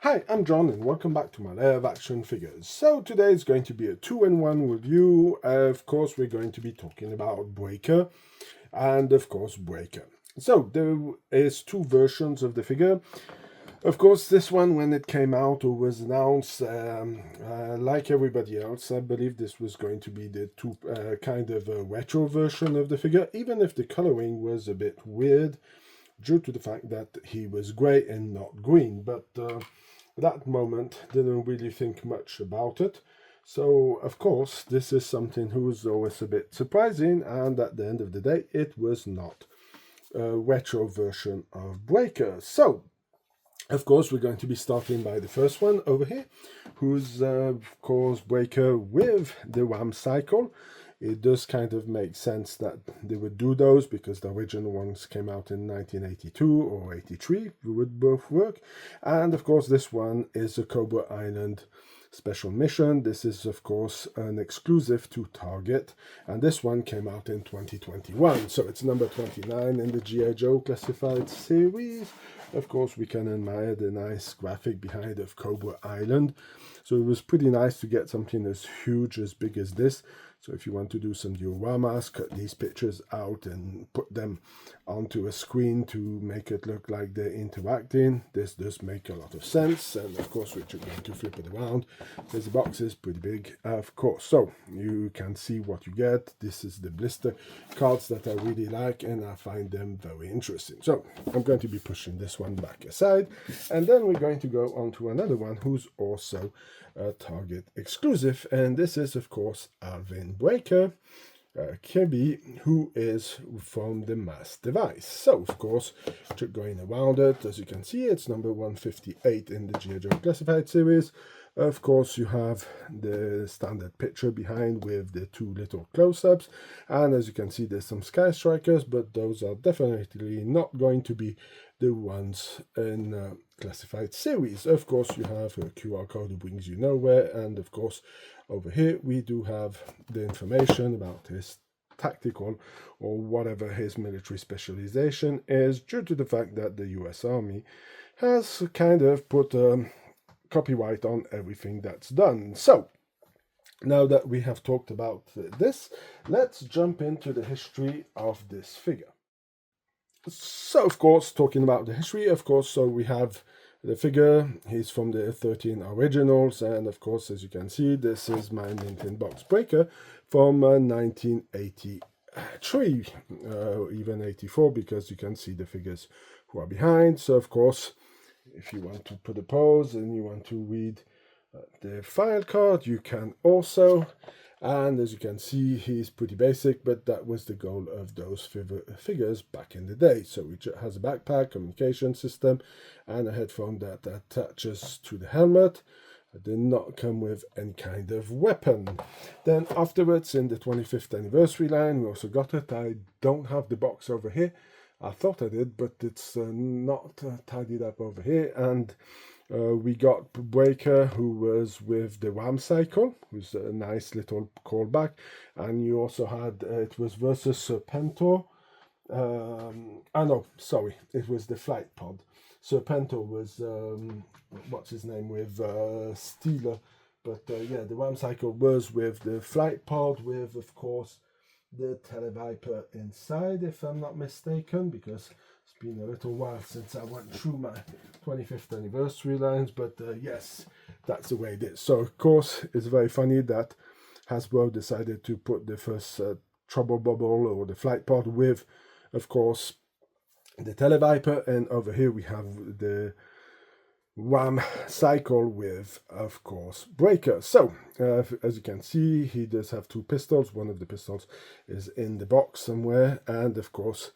Hi, I'm John and welcome back to my Lair of Action Figures. So today is going to be a 2-in-1 review. Of course, we're going to be talking about Breaker and of course Breaker. So there is two versions of the figure. Of course, this one, when it came out or was announced, like everybody else, I believe this was going to be the two kind of a retro version of the figure, even if the coloring was a bit weird due to the fact that he was grey and not green. But at that moment, didn't really think much about it. So, of course, this is something who's always a bit surprising, and at the end of the day, it was not a retro version of Breaker. So, of course, we're going to be starting by the first one over here, who's, of course, Breaker with the RAM cycle. It does kind of make sense that they would do those because the original ones came out in 1982 or 83, would both work. And of course, this one is a Cobra Island special mission. This is, of course, an exclusive to Target, and this one came out in 2021. So it's number 29 in the I.Joe classified series. Of course, we can admire the nice graphic behind of Cobra Island. So it was pretty nice to get something as huge, as big as this. So if you want to do some dioramas, cut these pictures out and put them onto a screen to make it look like they're interacting, this does make a lot of sense. And of course, we're going to flip it around. There's the box is pretty big, of course. So you can see what you get. This is the blister cards that I really like, and I find them very interesting. So I'm going to be pushing this one back aside, and then we're going to go on to another one who's also a Target exclusive, and this is of course Alvin Breaker, Kirby, who is from the Mass Device. So of course, going around it, as you can see, it's number 158 in the G.I. Joe Classified series. Of course, you have the standard picture behind with the two little close-ups, and as you can see, there's some Sky Strikers, but those are definitely not going to be the ones in classified series. Of course, you have a QR code who brings you nowhere, and of course, over here we do have the information about his tactical or whatever his military specialization is, due to the fact that the US Army has kind of put copyright on everything that's done. So now that we have talked about this, let's jump into the history of this figure. So of course, talking about the history, of course, so we have the figure. He's from the 13 originals, and of course, as you can see, this is my Nintendo box Breaker from 1983, even 84, because you can see the figures who are behind. So of course, if you want to put a pause and you want to read the file card, you can also. And as you can see, he's pretty basic, but that was the goal of those figures back in the day. So it has a backpack, communication system, and a headphone that attaches to the helmet. It did not come with any kind of weapon. Then afterwards, in the 25th anniversary line, we also got it. I don't have the box over here. I thought I did, but it's not tidied up over here. And we got Breaker, who was with the RAM cycle, who's a nice little callback. And you also had, it was versus Serpentor. No, sorry, it was the flight pod. Serpentor was, what's his name, with Steeler. But yeah, the RAM cycle was with the flight pod, with, of course, the Televiper inside, if I'm not mistaken, because it's been a little while since I went through my 25th anniversary lines, but yes, that's the way it is. So of course, it's very funny that Hasbro decided to put the first Trouble Bubble or the flight pod with, of course, the Televiper, and over here we have the RAM cycle with, of course, Breaker. So, as you can see, he does have two pistols. One of the pistols is in the box somewhere, and of course,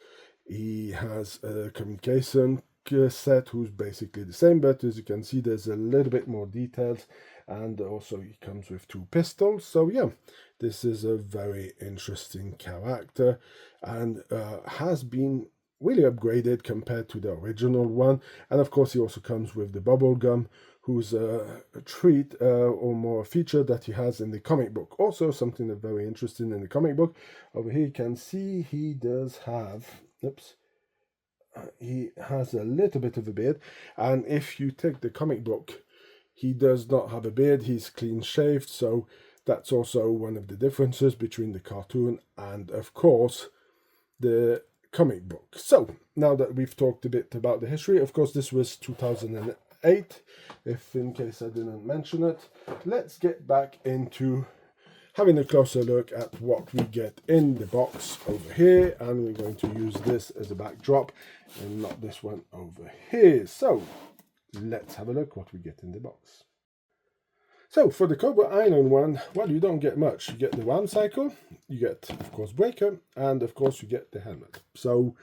he has a communication set who's basically the same, but as you can see, there's a little bit more details, and also he comes with two pistols. So yeah, this is a very interesting character, and has been really upgraded compared to the original one. And of course, he also comes with the bubble gum, who's a treat or more feature that he has in the comic book. Also, something that's very interesting in the comic book. Over here, you can see he does have, oops, he has a little bit of a beard, and if you take the comic book, he does not have a beard, he's clean shaved, so that's also one of the differences between the cartoon and, of course, the comic book. So, now that we've talked a bit about the history, of course, this was 2008, if in case I didn't mention it. Let's get back into having a closer look at what we get in the box over here, and we're going to use this as a backdrop and not this one over here. So let's have a look what we get in the box. So for the Cobra Island one, well, you don't get much. You get the WAM cycle, you get, of course, Breaker, and of course you get the helmet. So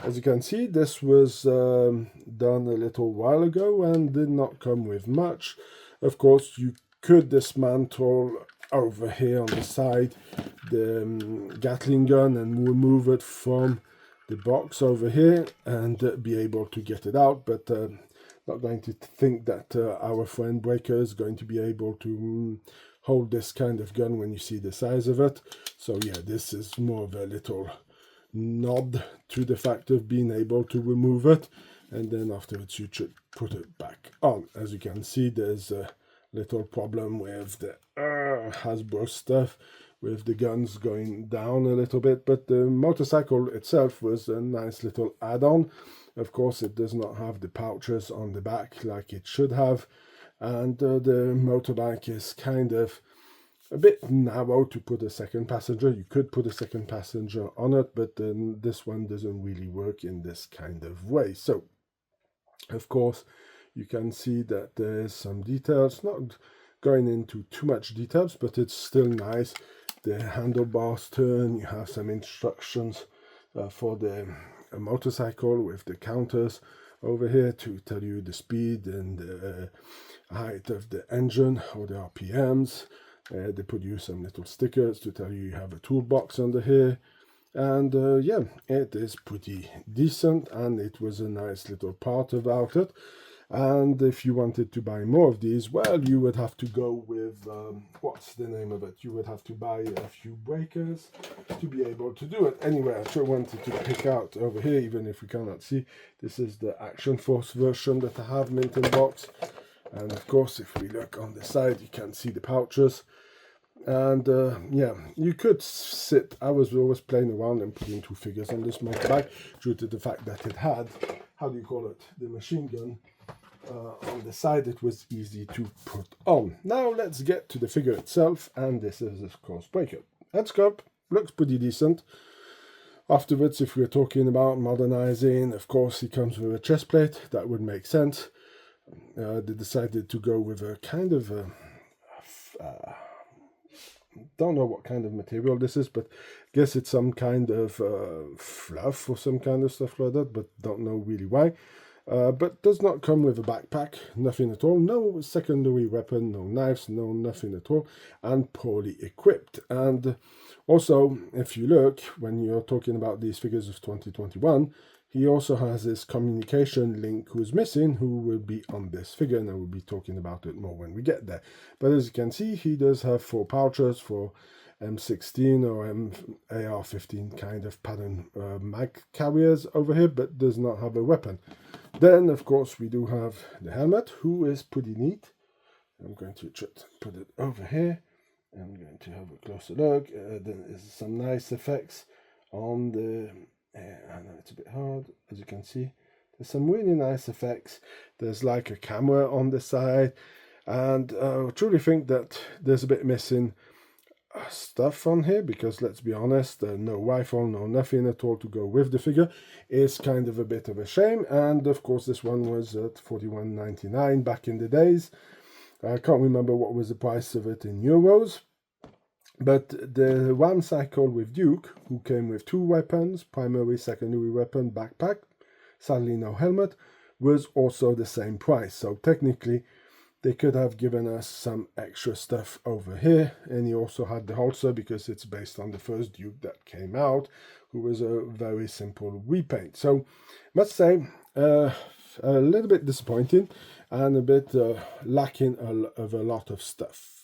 as you can see, this was done a little while ago and did not come with much. Of course, you could dismantle over here on the side the Gatling gun and remove it from the box over here and be able to get it out, but not going to think that our friend Breaker is going to be able to hold this kind of gun when you see the size of it. So yeah, this is more of a little nod to the fact of being able to remove it, and then afterwards you should put it back on. As you can see, there's a little problem with the Hasbro stuff, with the guns going down a little bit, but the motorcycle itself was a nice little add-on. Of course, it does not have the pouches on the back like it should have, and the motorbike is kind of a bit narrow to put a second passenger. You could put a second passenger on it, but then this one doesn't really work in this kind of way. So, of course, you can see that there's some details, not going into too much details, but it's still nice. The handlebars turn, you have some instructions for the motorcycle with the counters over here to tell you the speed and the height of the engine or the RPMs. They put you some little stickers to tell you have a toolbox under here. And yeah, it is pretty decent, and it was a nice little part about it. And if you wanted to buy more of these, well, you would have to go with, what's the name of it? You would have to buy a few breakers to be able to do it. Anyway, I sure wanted to pick out over here, even if we cannot see. This is the Action Force version that I have mint in box. And of course, if we look on the side, you can see the pouches. And yeah, you could sit. I was always playing around and putting two figures on this motorbike due to the fact that it had, how do you call it, the machine gun. On the side, it was easy to put on. Now let's get to the figure itself, and this is of course Breaker. Head sculpt looks pretty decent. Afterwards, if we're talking about modernizing, of course he comes with a chest plate. That would make sense. They decided to go with a kind of a don't know what kind of material this is, but I guess it's some kind of fluff or some kind of stuff like that, but don't know really why. But does not come with a backpack, nothing at all, no secondary weapon, no knives, no nothing at all, and poorly equipped. And also, if you look, when you're talking about these figures of 2021, he also has his communication link who's missing, who will be on this figure, and I will be talking about it more when we get there. But as you can see, he does have 4 pouches for M16 or AR-15 kind of pattern mag carriers over here, but does not have a weapon. Then, of course, we do have the helmet, who is pretty neat. I'm going to put it over here. I'm going to have a closer look. Then there's some nice effects on the... I know it's a bit hard, as you can see. There's some really nice effects. There's like a camera on the side. And I truly think that there's a bit missing stuff on here, because let's be honest, no rifle, no nothing at all to go with the figure is kind of a bit of a shame. And of course this one was at $41.99 back in the days. I can't remember what was the price of it in euros, but the WAM cycle with Duke, who came with 2 weapons, primary, secondary weapon, backpack, sadly no helmet, was also the same price. So technically they could have given us some extra stuff over here. And he also had the holster, because it's based on the first Duke that came out, who was a very simple repaint. So must say, a little bit disappointing and a bit lacking of a lot of stuff.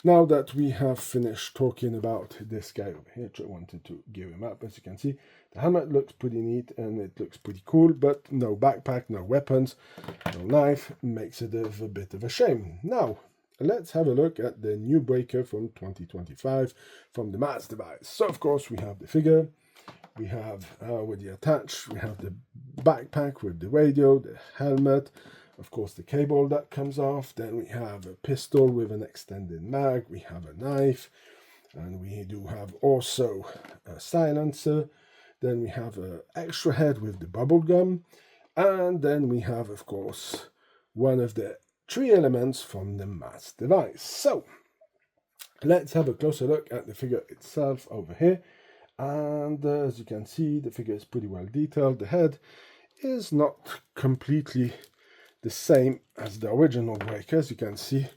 Now that we have finished talking about this guy over here, I wanted to give him up. As you can see, The helmet looks pretty neat and it looks pretty cool, but no backpack, no weapons, no knife, makes it a bit of a shame. Now, let's have a look at the new breaker from 2025 from the Mass device. So, of course, we have the figure, we have already attached, we have the backpack with the radio, the helmet, of course the cable that comes off, then we have a pistol with an extended mag, we have a knife, and we do have also a silencer, then we have an extra head with the bubble gum, and then we have, of course, one of the 3 elements from the Mass device. So, let's have a closer look at the figure itself over here. And as you can see, the figure is pretty well detailed. The head is not completely the same as the original breaker. As you can see,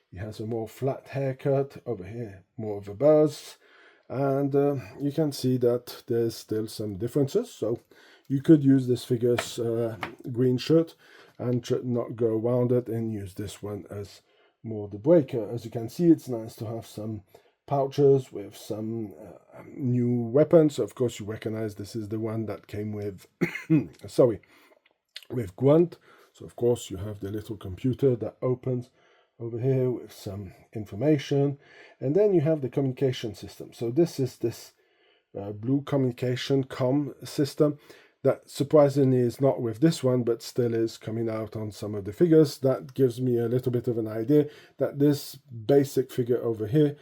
he has a more flat haircut over here, more of a buzz. And you can see that there's still some differences. So you could use this figure's green shirt and not go around it and use this one as more the breaker. As you can see, it's nice to have some pouches with some new weapons. Of course, you recognize this is the one that came with, with Grunt. So of course you have the little computer that opens over here with some information, and then you have the communication system. So this is this blue communication system that surprisingly is not with this one, but still is coming out on some of the figures. That gives me a little bit of an idea that this basic figure over here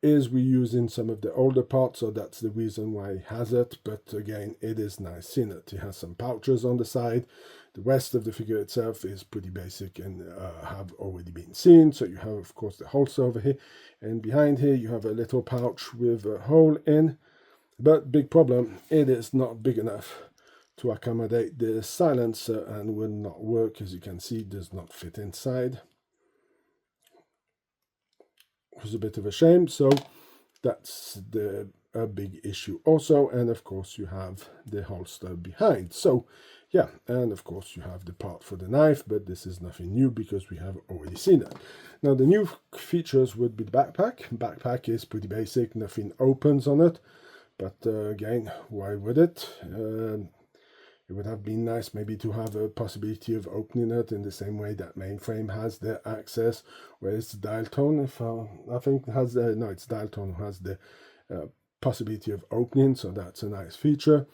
is reused in some of the older parts, so that's the reason why he has it. But again, it is nice seeing it. He has some pouches on the side. The rest of the figure itself is pretty basic and have already been seen. So you have, of course, the holster over here, and behind here you have a little pouch with a hole in, but big problem, it is not big enough to accommodate the silencer and will not work. As you can see, it does not fit inside. It was a bit of a shame, so that's a big issue also. And of course you have the holster behind. So yeah, and of course you have the part for the knife, but this is nothing new because we have already seen it. Now the new features would be the backpack. Backpack is pretty basic, nothing opens on it, but again, why would it? It would have been nice maybe to have a possibility of opening it in the same way that Mainframe has the access, where it's dial tone. If I think it has the, no, it's dial tone who has the possibility of opening, so that's a nice feature.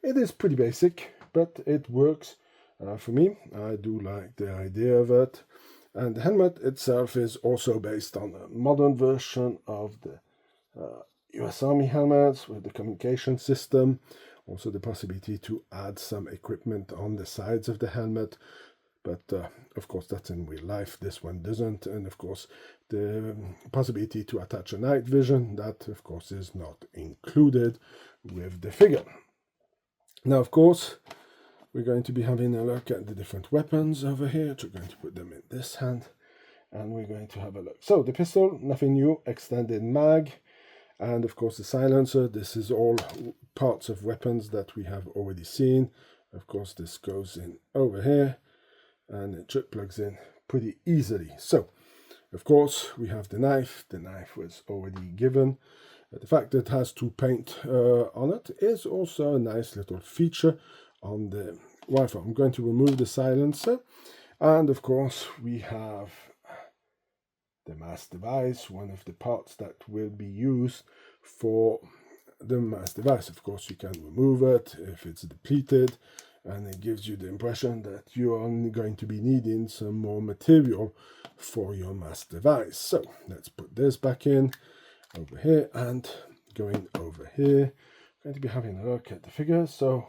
It is pretty basic, but it works for me. I do like the idea of it. And the helmet itself is also based on a modern version of the US Army helmets with the communication system. Also the possibility to add some equipment on the sides of the helmet, but of course that's in real life. This one doesn't. And of course the possibility to attach a night vision, that of course is not included with the figure. Now of course we're going to be having a look at the different weapons over here. We're going to put them in this hand and we're going to have a look. So the pistol, nothing new, extended mag. And of course the silencer, this is all parts of weapons that we have already seen. Of course this goes in over here and it plugs in pretty easily. So of course we have the knife. The knife was already given. The fact that it has 2 paint on it is also a nice little feature on the rifle. I'm going to remove the silencer, and of course we have the Mass device, one of the parts that will be used for the Mass device. Of course you can remove it if it's depleted, and it gives you the impression that you're only going to be needing some more material for your Mass device. So let's put this back in over here, and going over here, I'm going to be having a look at the figure. So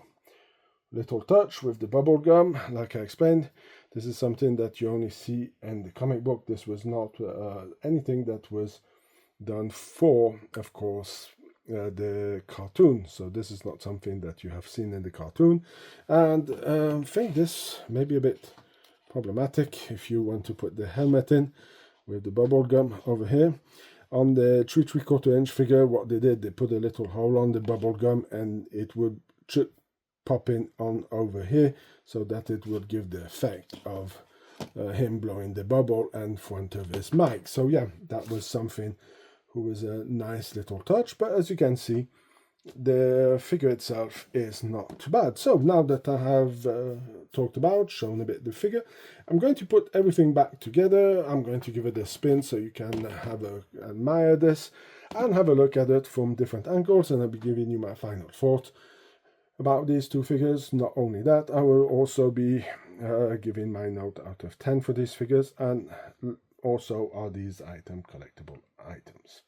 little touch with the bubble gum, like I explained. This is something that you only see in the comic book. This was not anything that was done for, of course, the cartoon. So this is not something that you have seen in the cartoon. And I think this may be a bit problematic if you want to put the helmet in with the bubble gum over here. On the 3 3/4 inch figure, what they did, they put a little hole on the bubble gum and it would pop in on over here, so that it would give the effect of him blowing the bubble in front of his mic. So yeah, that was something who was a nice little touch. But as you can see, the figure itself is not too bad. So now that I have talked about, shown a bit the figure, I'm going to put everything back together. I'm going to give it a spin so you can have a admire this and have a look at it from different angles, and I'll be giving you my final thought about these two figures. Not only that, I will also be giving my note out of 10 for these figures, and also are these collectible items.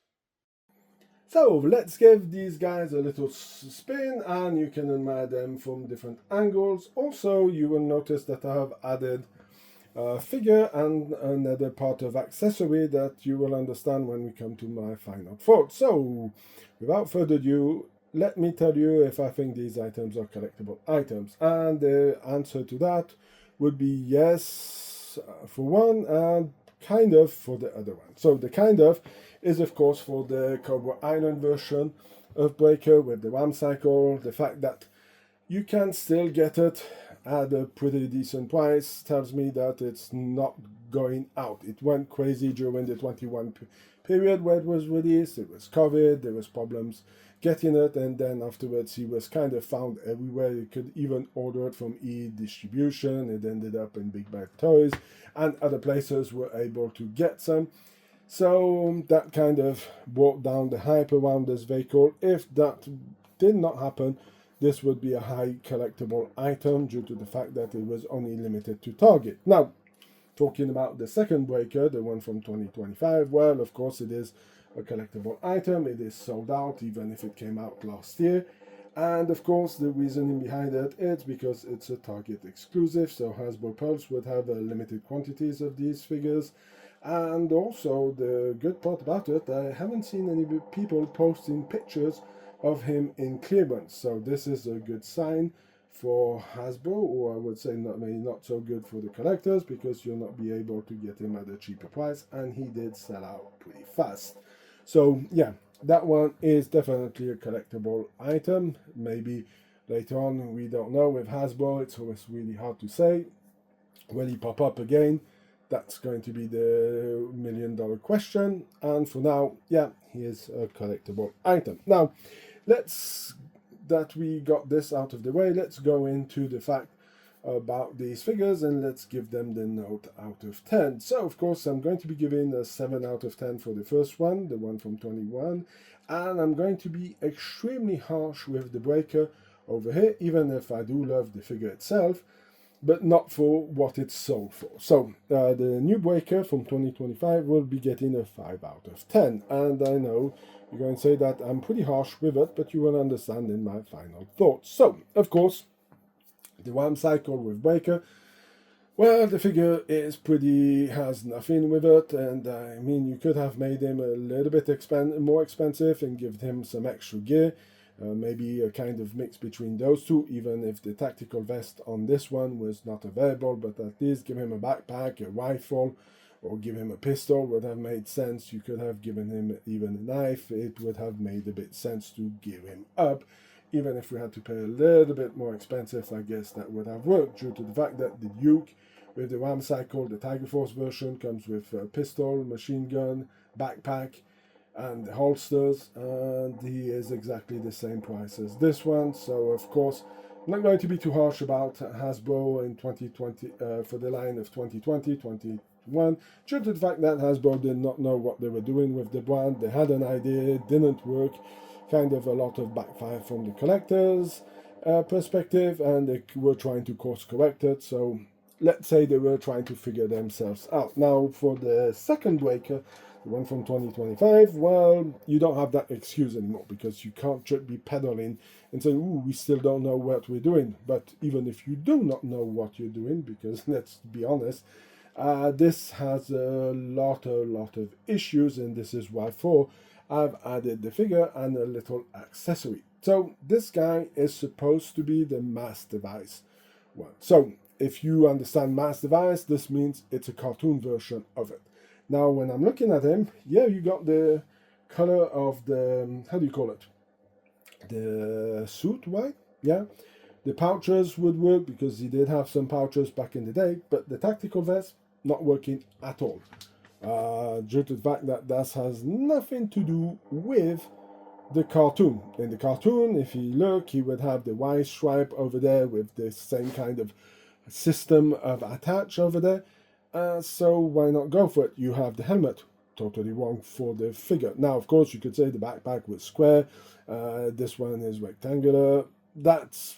So let's give these guys a little spin, and you can admire them from different angles. Also, you will notice that I have added a figure and another part of accessory that you will understand when we come to my final thought. So without further ado, let me tell you if I think these items are collectible items. And the answer to that would be yes for one, and kind of for the other one. So the kind of is of course for the Cobra Island version of Breaker with the RAM cycle. The fact that you can still get it at a pretty decent price tells me that it's not going out. It went crazy during the 21 period where it was released. It was COVID, there was problems getting it, and then afterwards he was kind of found everywhere. You could even order it from e-distribution. It ended up in Big Bad Toys, and other places were able to get some. So that kind of brought down the hype around this vehicle. If that did not happen, this would be a high collectible item due to the fact that it was only limited to Target. Now, talking about the second Breaker, the one from 2025, well, of course it is a collectible item. It is sold out even if it came out last year. And of course the reasoning behind it is because it's a Target exclusive, so Hasbro Pulse would have limited quantities of these figures. And also the good part about it, I haven't seen any people posting pictures of him in clearance, so this is a good sign for Hasbro, or I would say maybe not so good for the collectors, because you'll not be able to get him at a cheaper price, and he did sell out pretty fast. So yeah, that one is definitely a collectible item. Maybe later on, we don't know. With Hasbro, it's always really hard to say. Will he pop up again? That's going to be the $1,000,000 question. And for now, yeah, he is a collectible item. Now, that we got this out of the way, let's go into the fact about these figures, and let's give them the note out of 10. So of course I'm going to be giving a 7 out of 10 for the first one, the one from 21, and I'm going to be extremely harsh with the Breaker over here, even if I do love the figure itself, but not for what it's sold for. So the new Breaker from 2025 will be getting a 5 out of 10, and I know you're going to say that I'm pretty harsh with it, but you will understand in my final thoughts. So of course, the RAM cycle with Breaker, well, the figure is has nothing with it, and I mean, you could have made him a little bit more expensive and give him some extra gear, maybe a kind of mix between those two, even if the tactical vest on this one was not available, but at least give him a backpack, a rifle, or give him a pistol would have made sense. You could have given him even a knife. It would have made a bit sense to gear him up. Even if we had to pay a little bit more expensive, I guess that would have worked, due to the fact that the Duke with the RAM cycle, the Tiger Force version, comes with a pistol, machine gun, backpack, and the holsters, and he is exactly the same price as this one. So of course, I'm not going to be too harsh about Hasbro in 2020 for the line of 2020, 2021, due to the fact that Hasbro did not know what they were doing with the brand. They had an idea, it didn't work, kind of a lot of backfire from the collectors perspective, and they were trying to course correct it. So let's say they were trying to figure themselves out. Now for the second Breaker, the one from 2025, well, you don't have that excuse anymore, because you can't just be pedaling and saying, ooh, we still don't know what we're doing. But even if you do not know what you're doing, because let's be honest, this has a lot of issues, and this is why I've added the figure and a little accessory. So this guy is supposed to be the mass device one. So if you understand mass device, this means it's a cartoon version of it. Now when I'm looking at him, yeah, you got the color of the, how do you call it? The suit, right? Yeah. The pouches would work, because he did have some pouches back in the day, but the tactical vest, not working at all. Due to the fact that this has nothing to do with the cartoon. In the cartoon, if you look, he would have the white stripe over there with the same kind of system of attach over there. So why not go for it? You have the helmet. Totally wrong for the figure. Now, of course, you could say the backpack was square. This one is rectangular. That's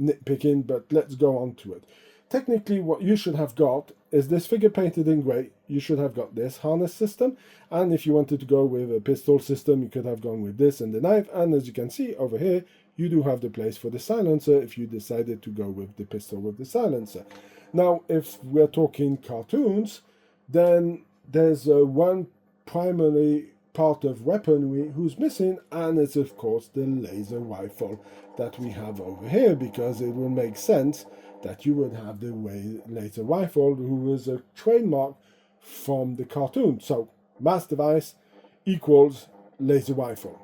nitpicking, but let's go on to it. Technically, what you should have got is this figure painted in grey. You should have got this harness system, and if you wanted to go with a pistol system, you could have gone with this and the knife. And as you can see over here, you do have the place for the silencer if you decided to go with the pistol with the silencer. Now, if we're talking cartoons, then there's one primary part of weaponry who's missing, and it's of course the laser rifle that we have over here, because it will make sense that you would have the laser rifle, who was a trademark from the cartoon. So mass device equals laser rifle.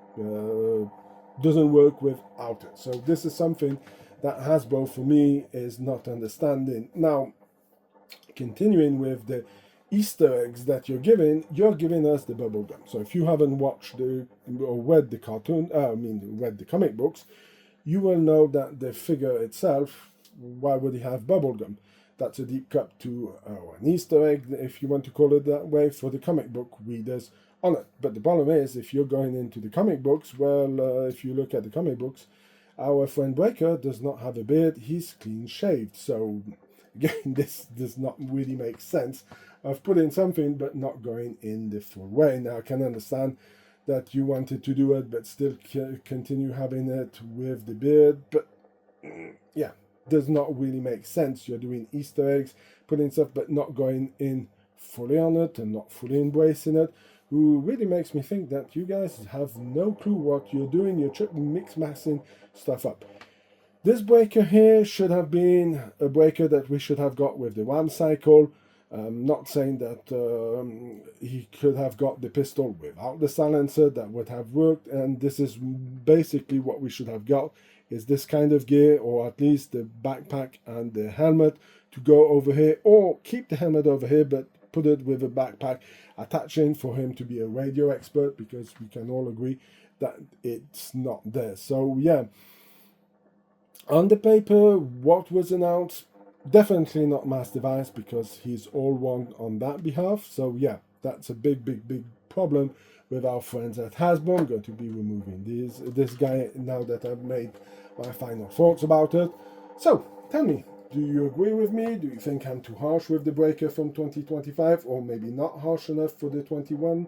Doesn't work without it. So this is something that Hasbro, for me, is not understanding. Now, continuing with the Easter eggs that you're giving us the bubble gum. So if you haven't watched or read the cartoon, read the comic books, you will know that the figure itself, why would he have bubble gum? That's a deep cut to an Easter egg, if you want to call it that way, for the comic book readers on it. But the problem is, if you're going into the comic books, well, if you look at the comic books, our friend Breaker does not have a beard, he's clean shaved. So again, this does not really make sense of putting something but not going in the full way. Now, I can understand that you wanted to do it but still continue having it with the beard, but yeah, does not really make sense. You're doing Easter eggs, putting stuff but not going in fully on it and not fully embracing it, who really makes me think that you guys have no clue what you're doing. You're mix-maxing stuff up. This breaker here should have been a breaker that we should have got with the RAM cycle. Not saying that he could have got the pistol without the silencer, that would have worked, and this is basically what we should have got, is this kind of gear, or at least the backpack and the helmet to go over here, or keep the helmet over here but put it with a backpack attaching for him to be a radio expert, because we can all agree that it's not there. So yeah, on the paper, what was announced, definitely not mass device, because he's all wrong on that behalf. So yeah, that's a big problem with our friends at Hasbro. I'm going to be removing this guy now that I've made my final thoughts about it. So tell me, do you agree with me? Do you think I'm too harsh with the breaker from 2025, or maybe not harsh enough for the 21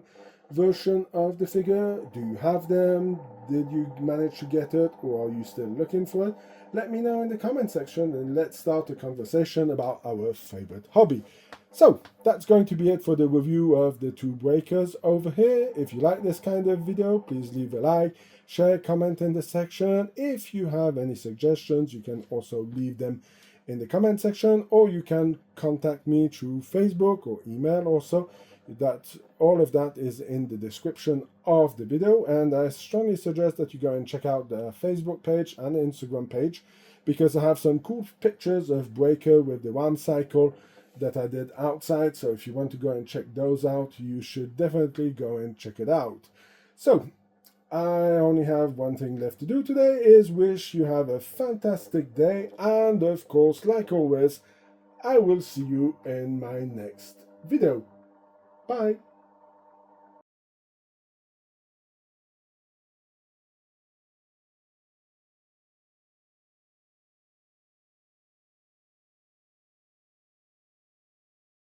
version of the figure? Do you have them? Did you manage to get it, or are you still looking for it? Let me know in the comment section, and let's start a conversation about our favorite hobby. So that's going to be it for the review of the two breakers over here. If you like this kind of video, please leave a like, share, comment in the section. If you have any suggestions, you can also leave them in the comment section, or you can contact me through Facebook or email also. That all of that is in the description of the video, and I strongly suggest that you go and check out the Facebook page and the Instagram page, because I have some cool pictures of Breaker with the RAM cycle that I did outside. So if you want to go and check those out, you should definitely go and check it out. So I only have one thing left to do today, is wish you have a fantastic day, and of course, like always, I will see you in my next video. Bye.